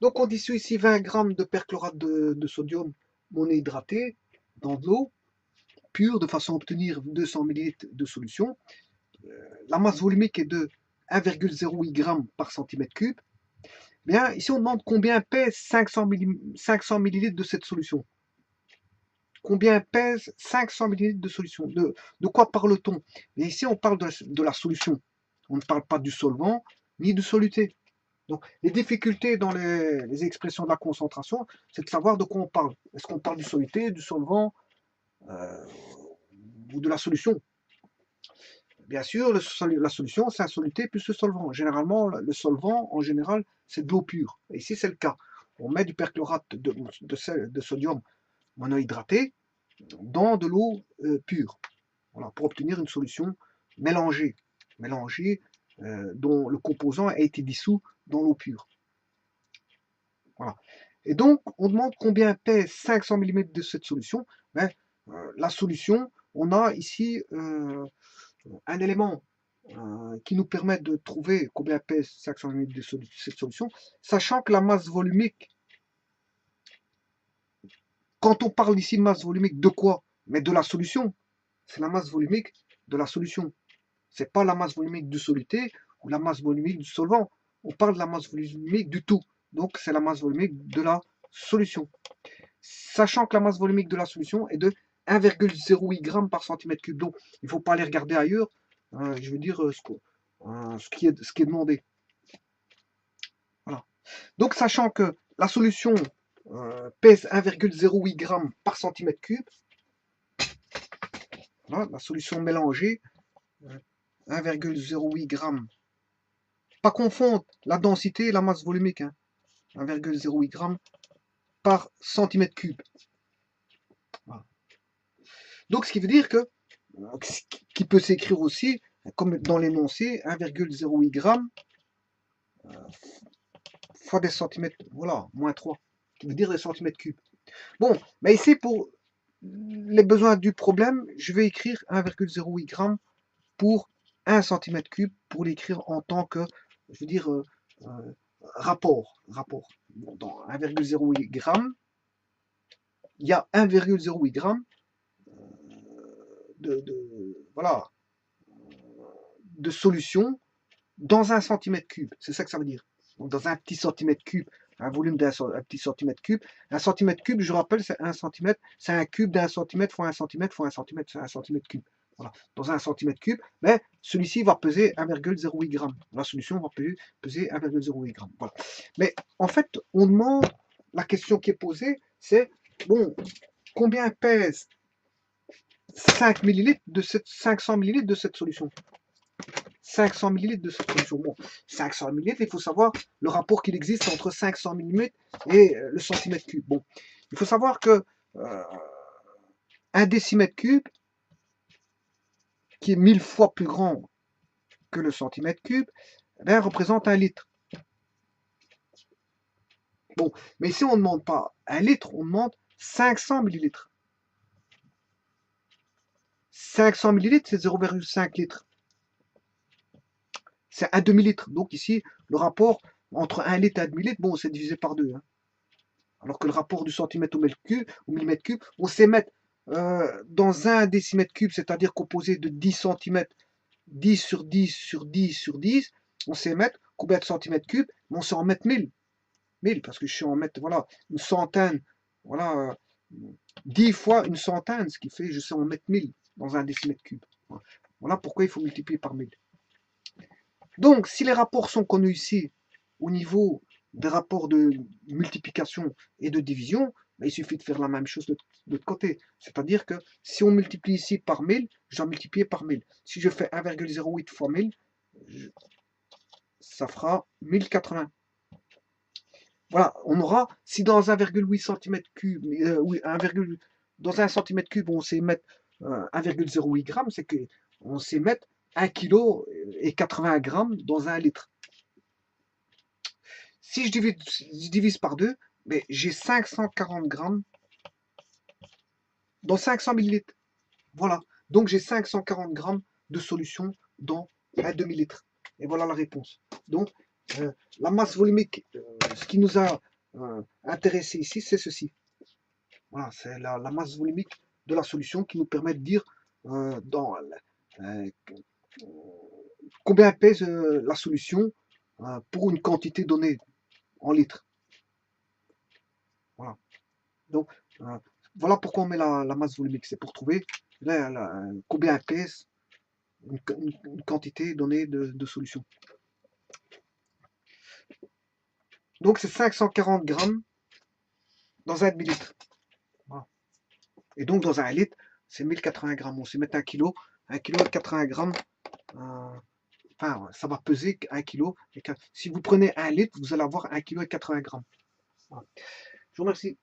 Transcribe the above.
Donc on dissout ici 20 grammes de perchlorate de sodium monohydraté dans de l'eau pure de façon à obtenir 200 ml de solution. La masse volumique est de 1,08 g par centimètre cube. Bien, ici on demande combien pèse 500 ml de cette solution. Combien pèse 500 ml de solution? De quoi parle-t-on? Ici on parle de la solution. On ne parle pas du solvant ni de soluté. Donc, les difficultés dans les expressions de la concentration, c'est de savoir de quoi on parle. Est-ce qu'on parle du soluté, du solvant ou de la solution? Bien sûr, la solution, c'est un soluté plus le solvant. Généralement, le solvant, en général, c'est de l'eau pure. Et ici, c'est le cas. On met du perchlorate de sodium monohydraté dans de l'eau pure, voilà, pour obtenir une solution mélangée, dont le composant a été dissous dans l'eau pure. Voilà. Et donc, on demande combien pèse 500 mm de cette solution. Ben, la solution, on a ici un élément qui nous permet de trouver combien pèse 500 mm de cette solution, sachant que la masse volumique, quand on parle ici de masse volumique, de quoi? Mais de la solution. C'est la masse volumique de la solution. C'est pas la masse volumique du soluté ou la masse volumique du solvant. On parle de la masse volumique du tout. Donc, c'est la masse volumique de la solution. Sachant que la masse volumique de la solution est de 1,08 g par centimètre cube. Donc, il ne faut pas aller regarder ailleurs. Je veux dire ce qui est demandé. Voilà. Donc, sachant que la solution pèse 1,08 g par centimètre cube, voilà, la solution mélangée, 1,08 g. Pas confondre la densité et la masse volumique. 1,08 g par centimètre cube. Voilà. Donc, ce qui veut dire que, qui peut s'écrire aussi, comme dans l'énoncé, 1,08 g fois des centimètres, voilà, moins 3, qui veut dire des centimètres cubes. Bon, mais ici, pour les besoins du problème, je vais écrire 1,08 g pour 1 cm cube, pour l'écrire en tant que, je veux dire, rapport. Bon, dans 1,08 g, il y a 1,08 g voilà, de solution dans 1 cm cube. C'est ça que ça veut dire. Donc, dans un petit centimètre cube, un volume d'un petit centimètre cube. Un centimètre cube, je rappelle, c'est 1 cm, c'est un cube d'un centimètre fois 1 cm fois 1 cm, c'est 1 cm cube. Voilà. Dans 1 cm cube, mais celui-ci va peser 1,08 g. La solution va peser 1,08 g. Voilà. Mais en fait, on demande, la question qui est posée, c'est, bon, combien pèse 5 ml de cette 500 ml de cette solution? 500 ml de cette solution. Bon, 500 ml, il faut savoir le rapport qu'il existe entre 500 mm et le centimètre cube. Bon, il faut savoir que 1 décimètre cube, qui est 1000 fois plus grand que le centimètre cube, eh représente 1 litre. Bon, mais ici on ne demande pas 1 litre, on demande 500 millilitres. 500 millilitres, c'est 0,5 litres. C'est un demi-litre. Donc ici, le rapport entre 1 litre et un demi-litre, bon, c'est divisé par 2. Hein. Alors que le rapport du centimètre au millimètre cube, on sait mettre dans un décimètre cube, c'est-à-dire composé de 10 cm, 10 sur 10 sur 10 sur 10, on sait mettre combien de centimètres cubes, mais on sait en mettre 1000. 1000, parce que je sais en mettre, voilà, une centaine, voilà, 10 fois une centaine, ce qui fait, je sais en mettre 1000 dans un décimètre cube. Voilà pourquoi il faut multiplier par 1000. Donc, si les rapports sont connus ici, au niveau des rapports de multiplication et de division, ben, il suffit de faire la même chose de l'autre côté. C'est-à-dire que si on multiplie ici par 1000, je dois multiplier par 1000. Si je fais 1,08 fois 1000, ça fera 1080. Voilà, on aura, si dans 1,8 cm3, dans 1 cm3, on sait mettre 1,08 g, c'est qu'on sait mettre 1 kg et 80 g dans 1 litre. Si je divise par 2, mais j'ai 540 g dans 500 ml. Voilà, donc j'ai 540 g de solution dans un demi-litre. Et voilà la réponse. Donc, la masse volumique, ce qui nous a intéressé ici, c'est ceci. Voilà, c'est la masse volumique de la solution qui nous permet de dire euh, combien pèse la solution pour une quantité donnée en litres. Voilà. Donc, euh, voilà pourquoi on met la masse volumique. C'est pour trouver combien pèse une quantité donnée de solution. Donc, c'est 540 grammes dans un demi-litre. Voilà. Et donc, dans un litre, c'est 1080 grammes. On sait mettre un kilo et 80 grammes. Enfin, ça va peser 1 kg. Si vous prenez un litre, vous allez avoir 1 kg et 80 grammes. Voilà. Je vous remercie.